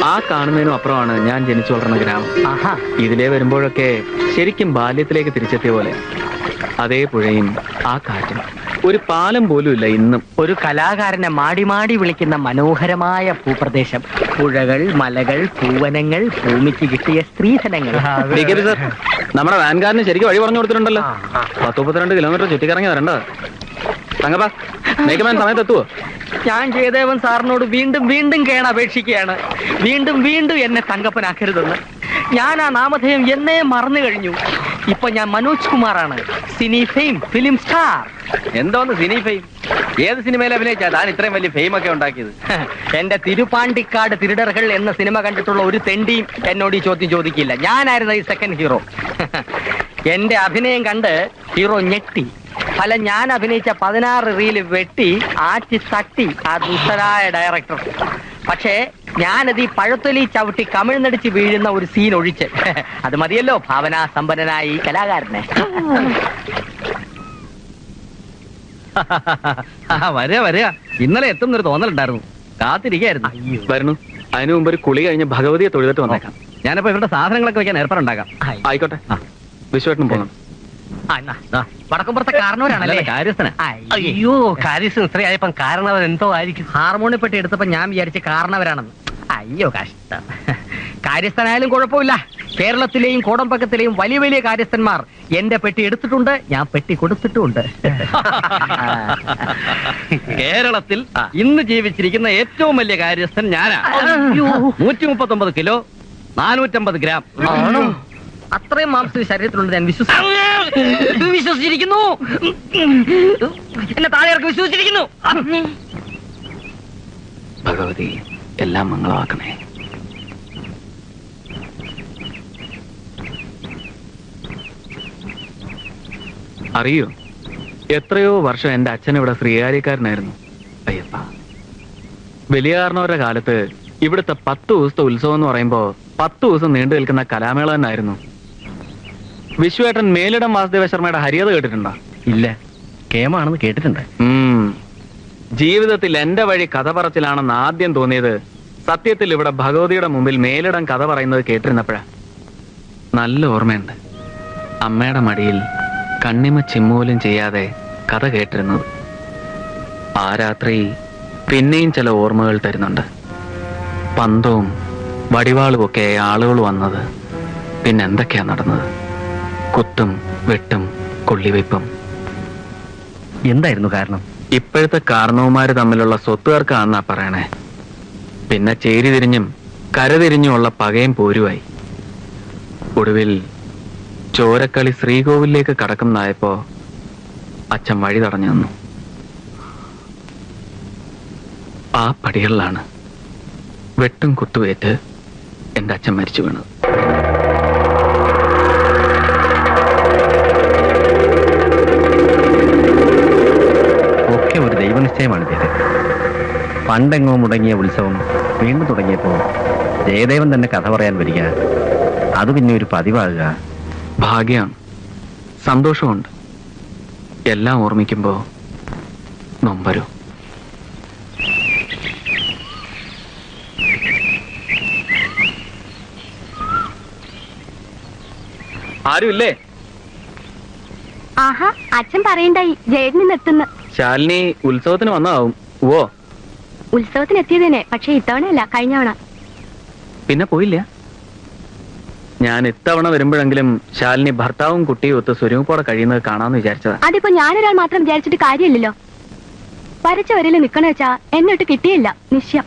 ആ കാണുന്നതിനും അപ്പുറമാണ് ഞാൻ ജനിച്ചു വളർന്ന ഗ്രാമം. ഇതിലേ വരുമ്പോഴൊക്കെ ശരിക്കും ബാല്യത്തിലേക്ക് തിരിച്ചെത്തിയ പോലെ. അതേ പുഴയും ആ കാറ്റും. ഒരു പാലം പോലും ഇല്ല ഇന്നും. ഒരു കലാകാരനെ മാടി മാടി വിളിക്കുന്ന മനോഹരമായ ഭൂപ്രദേശം. പുഴകൾ, മലകൾ, പൂവനങ്ങൾ, ഭൂമിക്ക് കിട്ടിയ സ്ത്രീധനങ്ങൾ. നമ്മുടെ വാൻകാരന് ശരിക്കും വഴി പറഞ്ഞു കൊടുത്തിട്ടുണ്ടല്ലോ. 32 കിലോമീറ്റർ ചുറ്റിക്കറങ്ങി വരണ്ട. തങ്കപ്പാ, മേക്കമാൻ സമയത്ത് എത്തുവോ? ഞാൻ ജയദേവൻ സാറിനോട് വീണ്ടും വീണ്ടും കേണപേക്ഷിക്കുകയാണ്, വീണ്ടും വീണ്ടും എന്നെ തങ്കപ്പനാക്കരുതെന്ന്. ഞാൻ ആ നാമധേയം എന്നേ മറന്നു കഴിഞ്ഞു. ഇപ്പൊ ഞാൻ മനോജ് കുമാറാണ്, സിനി ഫെയിം, ഫിലിം സ്റ്റാർ. എന്തോന്ന് സിനി ഫെയിം? ഏത് സിനിമയിൽ അഭിനയിച്ചാ താൻ ഇത്രയും വലിയ ഫെയിം ഒക്കെ ഉണ്ടാക്കിയത്? എന്റെ തിരുപ്പാണ്ടിക്കാട് തിരുടറുകൾ എന്ന സിനിമ കണ്ടിട്ടുള്ള ഒരു തെണ്ടിയും എന്നോട് ഈ ചോദ്യം ചോദിക്കില്ല. ഞാനായിരുന്നു ഈ സെക്കൻഡ് ഹീറോ. എന്റെ അഭിനയം കണ്ട് ഹീറോ ഞെട്ടി. ഫലം ഞാൻ അഭിനയിച്ച 16 റീല് വെട്ടി ആറ്റി തട്ടി ആ ദുഷ്ടരായ ഡയറക്ടർ. പക്ഷേ ഞാനത് ഈ പഴത്തൊലി ചവിട്ടി കമിഴ്ന്നടിച്ച് വീഴുന്ന ഒരു സീൻ ഒഴിച്ച് അത് മതിയല്ലോ ഭാവനാ സമ്പന്നനായ ഈ കലാകാരനെ. വരിക. ഇന്നലെ എത്തുന്നൊരു തോന്നലുണ്ടായിരുന്നു, കാത്തിരിക്കായിരുന്നു. വരുന്നു. അതിനു മുമ്പ് ഒരു കുളി കഴിഞ്ഞ് ഭഗവതിയെ തൊഴുതിട്ട് വന്നേക്കാം. ഞാനിപ്പോ ഇവരുടെ സാധനങ്ങളൊക്കെ വെക്കാൻ ഏർപ്പാടുണ്ടാക്കാം. ആയിക്കോട്ടെ. വിശ്വേട്ടനും പോകണം. വടക്കുംപുറത്തെ കാരണവരാണല്ലേ കാര്യസ്ഥന്? അയ്യോ, കാര്യസ്ഥൻ ഇത്രയായപ്പം കാരണവർ എന്തോ ആയിരിക്കും. ഹാർമോണിയപ്പെട്ടി എടുത്തപ്പോ ഞാൻ വിചാരിച്ച കാരണവരാണെന്ന്. അയ്യോ കഷ്ടം. കാര്യസ്ഥനായാലും കുഴപ്പമില്ല. കേരളത്തിലെയും കോടമ്പക്കത്തിലെയും വലിയ വലിയ കാര്യസ്ഥന്മാർ എന്റെ പെട്ടി എടുത്തിട്ടുണ്ട്, ഞാൻ പെട്ടി കൊടുത്തിട്ടുമുണ്ട്. കേരളത്തിൽ ഇന്ന് ജീവിച്ചിരിക്കുന്ന ഏറ്റവും വലിയ കാര്യസ്ഥൻ ഞാനാ. 139 കിലോ 450 ഗ്രാം. ആണോ? അത്രയും മാംസം ശരീരത്തിലുണ്ട് ഞാൻ വിശ്വസിച്ചിരിക്കുന്നു. എന്നെ താഴെ ഇറക്കി വിശ്വസിച്ചിരിക്കുന്നു. ഭഗവതി എല്ലാം മംഗളമാക്കണേ. അറിയോ, എത്രയോ വർഷം എന്റെ അച്ഛൻ ഇവിടെ ശ്രീകാര്യക്കാരനായിരുന്നു. അയ്യപ്പ, വലിയ കാരണവരുടെ കാലത്ത് ഇവിടുത്തെ 10 ദിവസത്തെ ഉത്സവം എന്ന് പറയുമ്പോ 10 ദിവസം നീണ്ടു നിൽക്കുന്ന കലാമേള തന്നെയായിരുന്നു. വിശ്വേട്ടൻ മേലിടം വാസുദേവ ശർമ്മയുടെ ഹരിയത കേട്ടിട്ടുണ്ടോ? ഇല്ല, കേമാണെന്ന് കേട്ടിട്ടുണ്ട്. ജീവിതത്തിൽ എന്റെ വഴി കഥ പറച്ചിലാണെന്ന് ആദ്യം തോന്നിയത് സത്യത്തിൽ ഇവിടെ ഭഗവതിയുടെ മുമ്പിൽ മേലിടം കഥ പറയുന്നത് കേട്ടിരുന്നപ്പോഴാ. നല്ല ഓർമ്മയുണ്ട്, അമ്മയുടെ മടിയിൽ കണ്ണിമ ചിമ്മൂലും ചെയ്യാതെ കഥ കേട്ടിരുന്നത്. ആ രാത്രി പിന്നെയും ചില ഓർമ്മകൾ തരുന്നുണ്ട്. പന്തവും വടിവാളും ഒക്കെ ആളുകൾ വന്നത്, പിന്നെന്തൊക്കെയാ നടന്നത്? കുത്തും വെട്ടും കൊള്ളിവയ്പും. എന്തായിരുന്നു കാരണം? ഇപ്പോഴത്തെ കാരണവന്മാര് തമ്മിലുള്ള സ്വത്തുകാർക്കാന്നാ പറയണേ. പിന്നെ ചേരി തിരിഞ്ഞും കരതിരിഞ്ഞുമുള്ള പകയും പോരുവായി. ഒടുവിൽ ചോരക്കളി ശ്രീകോവിലേക്ക് കടക്കുന്നതായപ്പോ അച്ഛൻ വഴി തടഞ്ഞു നിന്നു. ആ പടികളിലാണ് വെട്ടും കുത്തുവേറ്റ് എന്റെ അച്ഛൻ മരിച്ചു വീണത്. ഒക്കെ ഒരു ദൈവനിശ്ചയമാണ് ഇത്. പണ്ടെങ്ങോ മുടങ്ങിയ ഉത്സവം വീണ്ടും തുടങ്ങിയപ്പോൾ ജയദേവൻ തന്നെ കഥ പറയാൻ വരിക, അത് പിന്നെ ഒരു പതിവാകുക. ഭാഗ്യമാണ്, സന്തോഷമുണ്ട്. എല്ലാം ഓർമ്മിക്കുമ്പോ നൊമ്പരോ. ആരുമില്ലേ? ആഹാ, അച്ഛൻ പറയണ്ടായി ജയേട്ടൻ എത്തുന്നു. ശാലിനി ഉത്സവത്തിന് വന്നതാവും. ഓ, ഉത്സവത്തിന് എത്തിയതന്നെ, പക്ഷെ ഇത്തവണയല്ല, കഴിഞ്ഞവണ. പിന്നെ പോയില്ല. ഞാൻ ഇത്തവണ വരുമ്പോഴെങ്കിലും ശാലിനി ഭർത്താവും കുട്ടിയും ഒത്ത് സ്വരൂപോടെ കഴിയുന്നത് കാണാമെന്ന് വിചാരിച്ചതാ. അതിപ്പോ ഞാനൊരാൾ മാത്രം വിചാരിച്ചിട്ട് കാര്യമില്ലല്ലോ. വരച്ച വരയിൽ നിക്കണ വെച്ചാ എന്നിട്ട് കിട്ടിയില്ല, നിശ്ചയം.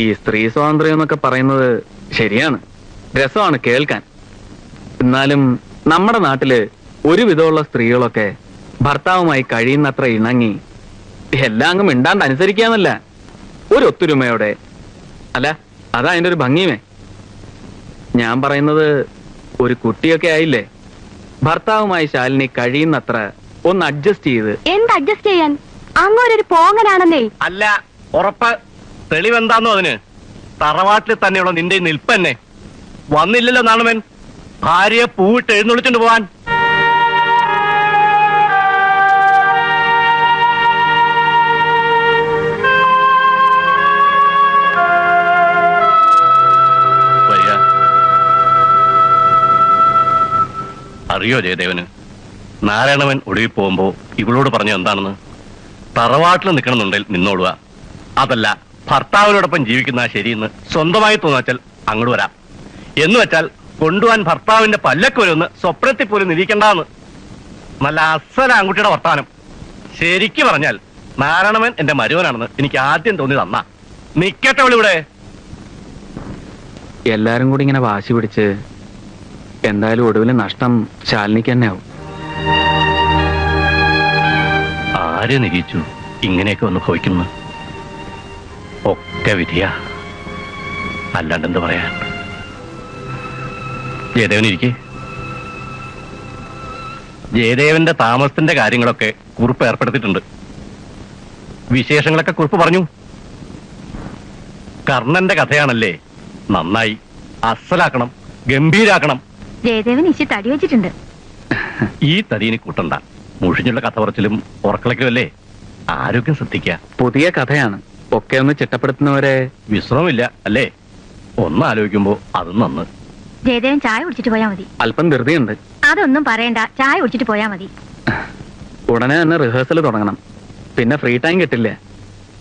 ഈ സ്ത്രീ സ്വാതന്ത്ര്യം എന്നൊക്കെ പറയുന്നത് ശരിയാണ്, രസമാണ് കേൾക്കാൻ. എന്നാലും നമ്മുടെ നാട്ടില് ഒരുവിധമുള്ള സ്ത്രീകളൊക്കെ ഭർത്താവുമായി കഴിയുന്നത്ര ഇണങ്ങി എല്ലാം അങ്ങ് മിണ്ടാണ്ട് അനുസരിക്കാന്നല്ല, ഒരു ഒത്തൊരുമയോടെ. അല്ല, അതാ അതിന്റെ ഒരു ഭംഗിയുമേ. ഞാൻ പറയുന്നത്, ഒരു കുട്ടിയൊക്കെ ആയില്ലേ, ഭർത്താവുമായി ശാലിനി കഴിയുന്നത്ര ഒന്ന് അഡ്ജസ്റ്റ് ചെയ്ത്. എന്ത് അഡ്ജസ്റ്റ് ചെയ്യാൻ? അങ്ങോരൊരു പോങ്ങനാണെന്നേ. അല്ല, ഉറപ്പ്. തെളിവെന്താന്നോ അതിന്? തറവാട്ടിൽ തന്നെയുള്ള നിന്റെ നിൽപ്പന്നെ വന്നില്ലല്ലോ നാണമൻ, ഭാര്യയെ പൂവിട്ട് എഴുന്നള്ളിച്ചോണ്ട് പോവാൻ. അറിയോ ജയദേവന്? നാരായണവൻ ഒടുവിൽ പോകുമ്പോ ഇവളോട് പറഞ്ഞു എന്താണെന്ന്? തറവാട്ടിൽ നിൽക്കണമെന്നുണ്ടെങ്കിൽ നിന്നോടുക, അതല്ല ഭർത്താവിനോടൊപ്പം ജീവിക്കുന്ന ശരിയെന്ന് സ്വന്തമായി തോന്നാച്ചാൽ അങ്ങോട്ട് വരാം, എന്ന് വെച്ചാൽ കൊണ്ടുപോകാൻ ഭർത്താവിന്റെ പല്ലക്ക് വരുമെന്ന് സ്വപ്നത്തിൽ പോലും നിരീക്കണ്ടെന്ന്. നല്ല അസല ആൺകുട്ടിയുടെ വർത്താനം. ശരിക്ക് പറഞ്ഞാൽ നാരായണവൻ എന്റെ മരുവനാണെന്ന് എനിക്ക് ആദ്യം തോന്നി തന്നാ. നിക്കട്ടെ ഇവിടെ. എല്ലാരും കൂടി ഇങ്ങനെ വാശി പിടിച്ച് എന്തായാലും ഒടുവിൽ നഷ്ടം ശാലിനിക്ക് തന്നെ ആവും. ആരെ നിരീച്ചു ഇങ്ങനെയൊക്കെ ഒന്ന് ഭവിക്കുന്നു? ഒക്കെ വിധിയാ, അല്ലാണ്ട് എന്ത് പറയാൻ. ജയദേവൻ ഇരിക്കേ. ജയദേവന്റെ താമസത്തിന്റെ കാര്യങ്ങളൊക്കെ കുറിപ്പ് ഏർപ്പെടുത്തിയിട്ടുണ്ട്. വിശേഷങ്ങളൊക്കെ കുറിപ്പ് പറഞ്ഞു. കർണന്റെ കഥയാണല്ലേ, നന്നായി അസലാക്കണം, ഗംഭീരാക്കണം. ജയദേവൻ ഇച്ചി തടി വെച്ചിട്ടുണ്ട്. ഈ തടീനി കൂട്ടണ്ട. മുഷിഞ്ഞുള്ള കഥ പറച്ചിലും ഉറക്കളയ്ക്കും അല്ലേ. ആരോഗ്യം ശ്രദ്ധിക്കുക. പുതിയ കഥയാണ്, ഒക്കെ ഒന്ന് ചിട്ടപ്പെടുത്തുന്നവരെ വിശ്രമമില്ല അല്ലേ? ഒന്ന് ആലോചിക്കുമ്പോ അതും നന്ന്. ജയദേവൻ ചായ കുടിച്ചിട്ട് പോയാ മതി. അല്പം ധൃതിയുണ്ട്. അതൊന്നും പറയണ്ട, ചായ കുടിച്ചിട്ട് പോയാ മതി. ഉടനെ തന്നെ റിഹേഴ്സൽ തുടങ്ങണം. പിന്നെ ഫ്രീ ടൈം കിട്ടില്ല.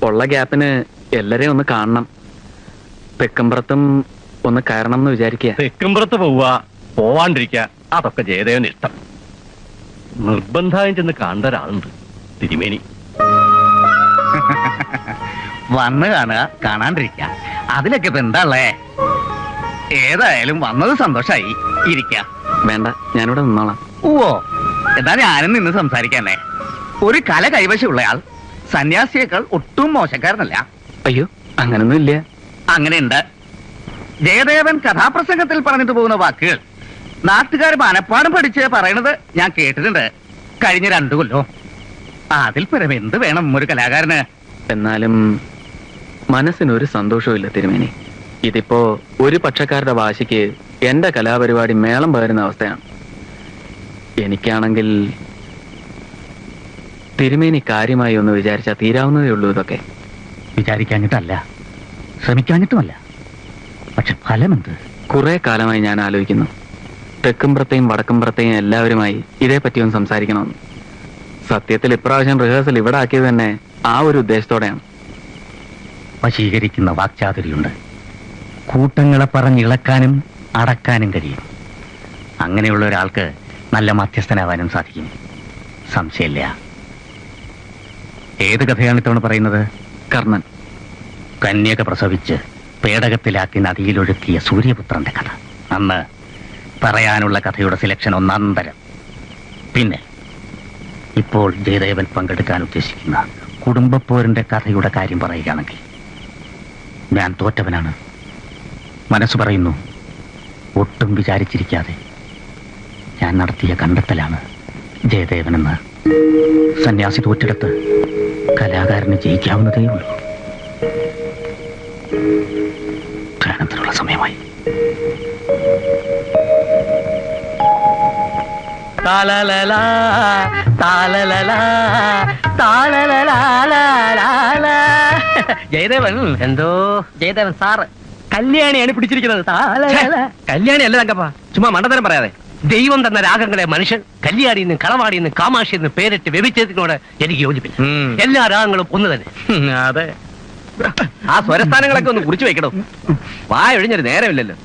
ഉള്ള ഗ്യാപ്പിന് എല്ലാരെയും ഒന്ന് കാണണം. തെക്കുംപുറത്തും ഒന്ന് കയറണം എന്ന് വിചാരിക്കുക. തെക്കുംപുറത്ത് പോവുക, പോവാണ്ടിരിക്കുക, അതൊക്കെ ജയദേവന് ഇഷ്ടം. നിർബന്ധമായും ചെന്ന് കാണേണ്ട ഒരാളുണ്ട്, തിരുമേനി. വന്ന് കാണുക, കാണാണ്ടിരിക്കുക, അതിലൊക്കെ ഇപ്പൊ എന്താ ഉള്ളേ? ഏതായാലും വന്നത് സന്തോഷായി. ഇരിക്ക. വേണ്ട, ഞാനിവിടെ നിന്നോളാം. ഓ, എന്നാ ഞാനും നിന്ന് സംസാരിക്കാനേ. ഒരു കല കൈവശമുള്ളയാൾ സന്യാസിയേക്കാൾ ഒട്ടും മോശക്കാരനല്ല. അയ്യോ, അങ്ങനൊന്നും ഇല്ല. അങ്ങനെയുണ്ട്. ജയദേവൻ കഥാപ്രസംഗത്തിൽ പറഞ്ഞിട്ട് പോകുന്ന വാക്കുകൾ നാട്ടുകാർ മനപ്പാടും പഠിച്ച് പറയണത് ഞാൻ കേട്ടിട്ടുണ്ട് കഴിഞ്ഞ 2 കൊല്ലോ. അതിൽ പരം എന്ത് വേണം ഒരു കലാകാരന്? എന്നാലും മനസ്സിനൊരു സന്തോഷവും ഇല്ല തിരുമേനി. ഇതിപ്പോ ഒരു പക്ഷക്കാരുടെ വാശിക്ക് എന്റെ കലാപരിപാടി മേളം പകരുന്ന അവസ്ഥയാണ്. എനിക്കാണെങ്കിൽ തിരുമേനി കാര്യമായി ഒന്ന് വിചാരിച്ചാൽ തീരാവുന്നതേ ഉള്ളൂ. ഇതൊക്കെ വിചാരിക്കാഞ്ഞിട്ടല്ല, ശ്രമിക്കാഞ്ഞിട്ടുമല്ല. പക്ഷെ ഫലമെന്ത്? കുറെ കാലമായി ഞാൻ ആലോചിക്കുന്നു, തെക്കുംപുറത്തെയും വടക്കുംപുറത്തെയും എല്ലാവരുമായി ഇതേപ്പറ്റി ഒന്ന് സംസാരിക്കണമെന്ന്. സത്യത്തിൽ ഇപ്രാവശ്യം റിഹേഴ്സൽ ഇവിടെ ആക്കിയത് തന്നെ ആ ഒരു ഉദ്ദേശത്തോടെയാണ്. വശീകരിക്കുന്ന വാക്ചാതുരിയുണ്ട്. കൂട്ടങ്ങളെ പറഞ്ഞിളക്കാനും അടക്കാനും കഴിയും. അങ്ങനെയുള്ള ഒരാൾക്ക് നല്ല മധ്യസ്ഥനാവാനും സാധിക്കും, സംശയമില്ല. ഏത് കഥയാണ് ഇത്തവണ പറയുന്നത്? കർണൻ. കന്യക പ്രസവിച്ച് പേടകത്തിലാക്കി നദിയിലൊഴുക്കിയ സൂര്യപുത്രന്റെ കഥ. അന്ന് പറയാനുള്ള കഥയുടെ സെലക്ഷൻ ഒന്നാന്തരം. പിന്നെ ഇപ്പോൾ ജയദേവൻ പങ്കെടുക്കാൻ ഉദ്ദേശിക്കുന്ന കുടുംബപ്പോരിന്റെ കഥയുടെ കാര്യം പറയുകയാണെങ്കിൽ ഞാൻ തോറ്റവനാണ്. മനസ്സ് പറയുന്നു, ഒട്ടും വിചാരിച്ചിരിക്കാതെ ഞാൻ നടത്തിയ കണ്ടെത്തലാണ് ജയദേവനെന്ന്. സന്യാസി തോറ്റെടുത്ത് കലാകാരന് ജയിക്കാവുന്നതേ ഉള്ളൂ. ധ്യാനത്തിനുള്ള സമയമായി. ജയദേവൻ എന്തോ ജയദേവൻ സാറ് കല്യാണിയാണ് പിടിച്ചിരിക്കുന്നത്. കല്യാണി അല്ല തങ്കപ്പ, ചുമ്മാ മണ്ടത്തരം പറയാതെ. ദൈവം തന്ന രാഗങ്ങളെ മനുഷ്യൻ കല്യാണിന്ന് കളവാടിന്ന് കാമാഷിന്ന് പേരിട്ട് വ്യഭിച്ചതിനോട് എനിക്ക് യോജിപ്പില്ല. എല്ലാ രാഗങ്ങളും ഒന്ന് തന്നെ. അതെ, ആ സ്വരസ്ഥാനങ്ങളൊക്കെ ഒന്ന് കുറിച്ച് വെക്കണം. വായൊഴിഞ്ഞൊരു നേരമില്ലല്ലോ.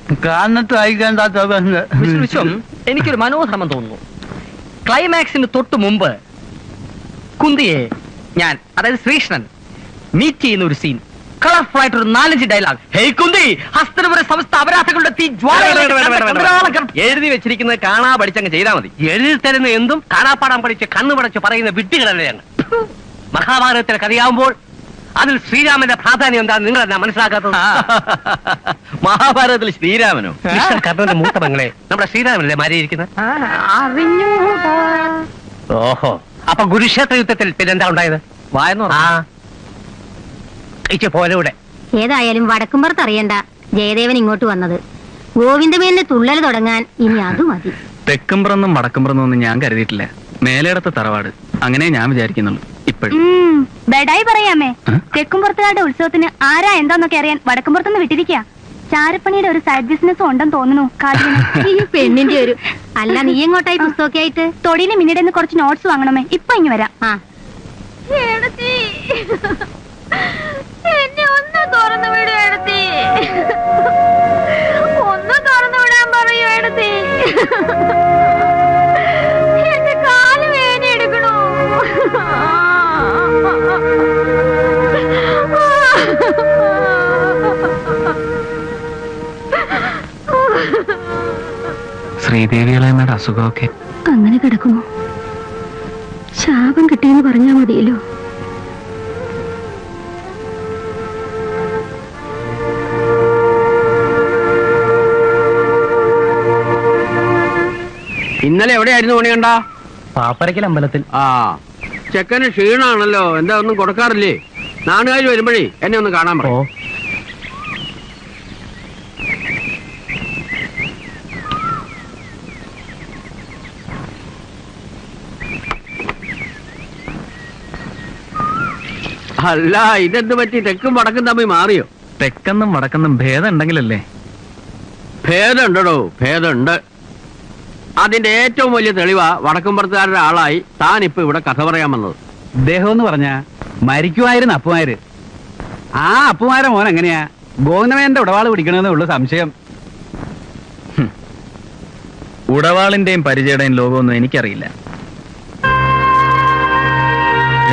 വിശ്വം എനിക്കൊരു മനോധർമ്മം തോന്നുന്നു. ക്ലൈമാക്സിന് തൊട്ട് മുമ്പ് കുന്തിയെ ഞാൻ, അതായത് ശ്രീകൃഷ്ണൻ മീറ്റ് ചെയ്യുന്ന ഒരു സീൻ, കളർഫുൾ ആയിട്ട് ഒരു 4-5 ഡയലോഗ്. ഹേയ് കുന്തി, ഹസ്തനപുര സമസ്ത അപരാധങ്ങളുടെ തീ എഴുതി വെച്ചിരിക്കുന്നത് കാണാ പഠിച്ചങ്ങ് ചെയ്താൽ മതി. എഴുതി തരുന്ന എന്തും കാണാപ്പാടാൻ പഠിച്ച് കണ്ണു പടച്ച് പറയുന്ന വിഡ്ഢികളല്ലേ ഞങ്ങൾ. മഹാഭാരതത്തിലെ കഥയാവുമ്പോൾ അതിൽ ശ്രീരാമന്റെ പ്രാധാന്യം എന്താണെന്ന് നിങ്ങൾ എന്നാ മനസ്സിലാക്കാത്തത്? മഹാഭാരതത്തിൽ ശ്രീരാമനോ? കർണന്റെ മൂത്ത മകളെ നമ്മുടെ ശ്രീരാമനല്ലേ മാരിയിരിക്കുന്നത്? ഓഹോ, അപ്പൊ കുരുക്ഷേത്ര യുദ്ധത്തിൽ പിന്നെന്താ ഉണ്ടായത്? വായനോ പോലെ. ഏതായാലും വടക്കുംപുറത്ത് അറിയണ്ട ജയദേവൻ ഇങ്ങോട്ട് വന്നത്. ഗോവിന്ദമേന്റെ തുള്ളൽ തുടങ്ങാൻ ഇനി അത് മതി. തെക്കുംപുറന്നും വടക്കുംപുറന്നും ഒന്നും ഞാൻ കരുതിയിട്ടില്ല. മേലേടത്തെ തറവാട്, അങ്ങനെ ഞാൻ വിചാരിക്കുന്നുള്ളൂ ഇപ്പോഴും. ബെഡായി പറയാമേ. തെക്കുംപുറത്തുകാരുടെ ഉത്സവത്തിന് ആരാ എന്താന്നൊക്കെ അറിയാൻ വടക്കുംപുറത്തുനിന്ന് വിട്ടിരിക്കുക. ചാരപ്പണിയുടെ ഒരു സൈഡ് ബിസിനസ്സും ഉണ്ടെന്ന് തോന്നുന്നു ഈ പെണ്ണിന്റെ ഒരു അല്ല നീ എങ്ങോട്ടായി പുസ്തകമൊക്കെ ആയിട്ട് തൊടിയിലെ മിന്നിടെ കുറച്ച് നോട്ട്സ് വാങ്ങണമേ ഇപ്പൊ ഇങ്ങ് വരാം ആ എന്നെ ഒന്ന് തുറന്നു വിടൂ എടുത്തി, ഒന്ന് തുറന്നു വിടാൻ പറയൂ എടുത്തി. എന്റെ കാല് വേദന എടുക്കണു. ശ്രീദേവികളമ്മയുടെ അസുഖമൊക്കെ അങ്ങനെ കിടക്കുമോ? ശാപം കിട്ടിയെന്ന് പറഞ്ഞാ മതിയല്ലോ. ഇന്നലെ എവിടെയായിരുന്നു പണിയണ്ട? പാപ്പരക്കൽ അമ്പലത്തിൽ. ആ, ചെക്കന് ക്ഷീണാണല്ലോ, എന്താ ഒന്നും കൊടുക്കാറില്ലേ? നാടുകാർ വരുമ്പോഴേ എന്നെ ഒന്ന് കാണാൻ പറയോ? അല്ല, ഇതെന്ത് പറ്റി? തെക്കും വടക്കും തമ്മിൽ മാറിയോ? തെക്കെന്നും വടക്കെന്നും ഭേദം ഉണ്ടെങ്കിലല്ലേ? ഭേദമുണ്ടോ? ഭേദമുണ്ട്. അതിന്റെ ഏറ്റവും വലിയ തെളിവാ വടക്കുംപുറത്തുകാരുടെ ആളായി താൻ ഇപ്പൊ ഇവിടെ കഥ പറയാൻ വന്നത്. ഇദ്ദേഹം എന്ന് പറഞ്ഞ മരിക്കുമായിരുന്നു അപ്പുമാര്. ആ അപ്പുമാരെ മോൻ എങ്ങനെയാ ഗോവിന്ദമേന്റെ ഉടവാള് പിടിക്കണമെന്നേ ഉള്ളു സംശയം. ഉടവാളിന്റെയും പരിചയുടെയും ലോകമൊന്നും എനിക്കറിയില്ല.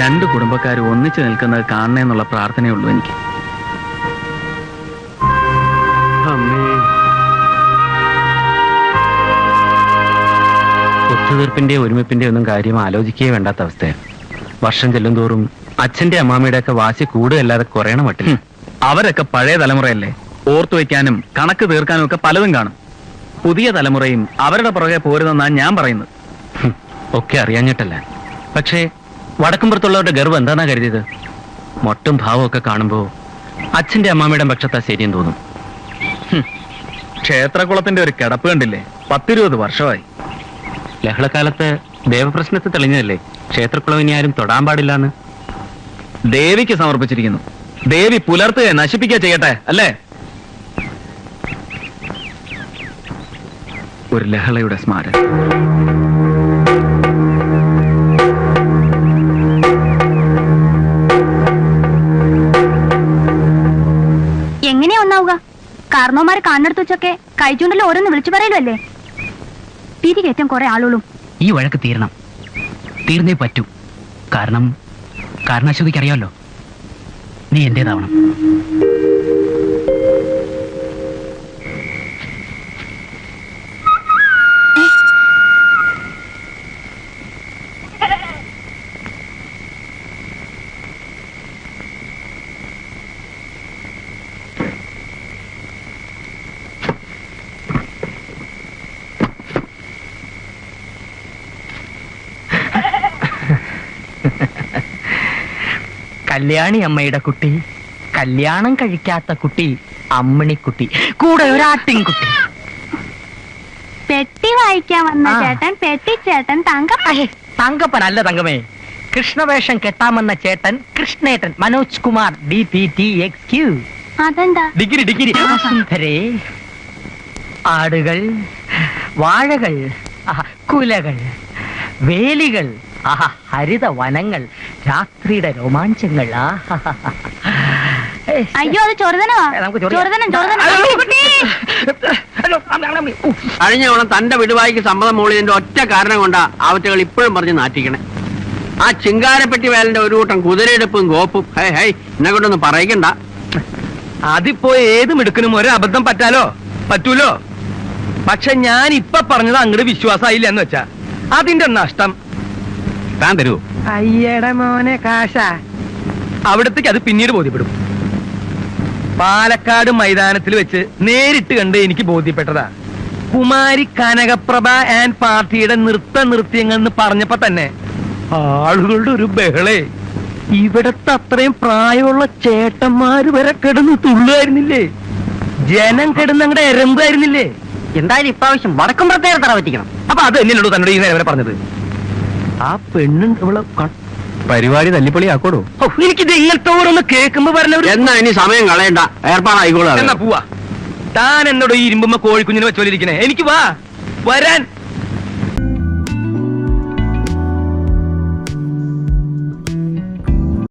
രണ്ടു കുടുംബക്കാർ ഒന്നിച്ചു നിൽക്കുന്നത് കാണണേന്നുള്ള പ്രാർത്ഥനയുള്ളൂ എനിക്ക്. ഒത്തുതീർപ്പിന്റെ ഒരുമിപ്പിന്റെ ഒന്നും കാര്യം ആലോചിക്കേ വേണ്ടാത്ത അവസ്ഥയാണ്. വർഷം ചെല്ലുംതോറും അച്ഛന്റെ അമ്മാമ്മയുടെ ഒക്കെ വാശി കൂടുതലല്ലാതെ കുറയണ മട്ടിൽ. അവരൊക്കെ പഴയ തലമുറയല്ലേ, ഓർത്തു വയ്ക്കാനും കണക്ക് തീർക്കാനും ഒക്കെ പലതും കാണും. പുതിയ തലമുറയും അവരുടെ പുറകെ പോരുതെന്നാണ് ഞാൻ പറയുന്നത്. ഒക്കെ അറിയാഞ്ഞിട്ടല്ല, പക്ഷേ വടക്കുംപുറത്തുള്ളവരുടെ ഗർവ് എന്താന്നാ കരുതിയത്? മൊട്ടും ഭാവമൊക്കെ കാണുമ്പോ അച്ഛന്റെ അമ്മാമ്മയുടെ പക്ഷത്താ ശരിയെന്ന് തോന്നും. ക്ഷേത്രകുളത്തിന്റെ ഒരു കിടപ്പ് കണ്ടില്ലേ? 10-20 വർഷമായി. ലഹളക്കാലത്ത് ദേവപ്രശ്നത്തിൽ തെളിഞ്ഞതല്ലേ ക്ഷേത്രക്കുളം ഇനി ആരും തൊടാൻ പാടില്ലാന്ന്. ദേവിക്ക് സമർപ്പിച്ചിരിക്കുന്നു. ദേവി പുലർത്തുക നശിപ്പിക്കുക ചെയ്യട്ടെ, അല്ലേ? ഒരു ലഹളയുടെ സ്മാരകം. എങ്ങനെയാ ഒന്നാവുക? കാരണവന്മാരെ കാണുന്നിടത്ത് വെച്ചൊക്കെ കഴിച്ചുകൊണ്ടല്ലോ ഓരോന്ന് വിളിച്ചു പറയലോ അല്ലേ? തിരികേറ്റം കുറെ ആളുകളും. ഈ വഴക്ക് തീരണം, തീർന്നേ പറ്റൂ. കാരണം അശ്വതിക്ക് അറിയാമല്ലോ, നീ എന്റേതാവണം. കല്യാണി അമ്മയുടെ കുട്ടി, കല്യാണം കഴിക്കാത്ത കുട്ടി അമ്മിണിക്കുട്ടി, കൂടെ ഒരാട്ടിൻകുട്ടി. പെട്ടി വായിക്കാൻ വന്ന ചേട്ടൻ പെട്ടിച്ചേട്ടൻ തങ്കപ്പനല്ല തങ്കമേ, കൃഷ്ണവേഷം കെട്ടാമെന്ന ചേട്ടൻ കൃഷ്ണേട്ടൻ മനോജ് കുമാർ DPTXQ. അതെന്താ? ഡിഗ്രി. സുന്ദരേ, ആടുകൾ, വാഴകൾ, കുലകൾ, വേലികൾ, ഹരിത വനങ്ങൾ, രാത്രിയുടെ രോമാഞ്ചങ്ങൾ. അയ്യോ, അത് ചൊറുതനവാ. കഴിഞ്ഞ ഓണം തന്റെ വിടുവായിക്ക് സമ്മതം മൂളിയതിന്റെ ഒറ്റ കാരണം കൊണ്ടാ ആവറ്റകൾ ഇപ്പോഴും പറഞ്ഞ് നാറ്റിക്കണേ. ആ ചിങ്കാരപ്പെട്ടി വേലന്റെ ഒരു കൂട്ടം കുതിരയെടുപ്പും ഗോപ്പും ഹൈ എന്നെ കൊണ്ടൊന്നും പറയിക്കണ്ട. അതിപ്പോ ഏത് മിടുക്കനും ഒരു അബദ്ധം പറ്റൂലോ. പക്ഷെ ഞാൻ ഇപ്പൊ പറഞ്ഞത് അങ്ങോട്ട് വിശ്വാസമായില്ല എന്ന് വെച്ചാ അതിന്റെ നഷ്ടം താൻ തരൂ. അയ്യട മോനെ കാശ. അവിടത്തേക്ക് അത് പിന്നീട് ബോധ്യപ്പെടും. പാലക്കാട് മൈതാനത്തിൽ വെച്ച് നേരിട്ട് കണ്ട് എനിക്ക് ബോധ്യപ്പെട്ടതാ. കുമാരി കനകപ്രഭ ആൻഡ് പാർട്ടിയുടെ നൃത്യങ്ങൾ എന്ന് പറഞ്ഞപ്പോ തന്നെ ആളുകളുടെ ഒരു ബഹളേ. ഇവിടത്തെ അത്രയും പ്രായമുള്ള ചേട്ടന്മാര് വരെ കിടന്ന് തുള്ളുമായിരുന്നില്ലേ? ജനം കിടന്നങ്ങടെ എരമ്പായിരുന്നില്ലേ? എന്തായാലും ഇപ്രാവശ്യം വടക്കുംപുറത്തേറെ തറ പറ്റിക്കണം. അപ്പൊ അത് തന്നെയല്ലോ തന്നോട് ഈ നേരം പറഞ്ഞത്. ആ പെണ്ണുണ്ട് ഇവളെ പരിപാടി തല്ലിപ്പൊളിയാക്കോടോ. എനിക്കിത് ഇങ്ങനത്തെ ഓരോന്ന് കേൾക്കുമ്പോ പറഞ്ഞ എന്നാ ഇനി സമയം കളയണ്ട, ഏർപ്പാടായിക്കോളൂ. എന്നാ പോവാ. താൻ എന്നോട് ഈ ഇരുമ്പുമ്മ കോഴിക്കുഞ്ഞിനെ വെച്ചോലിരിക്കണേ എനിക്ക് വരാൻ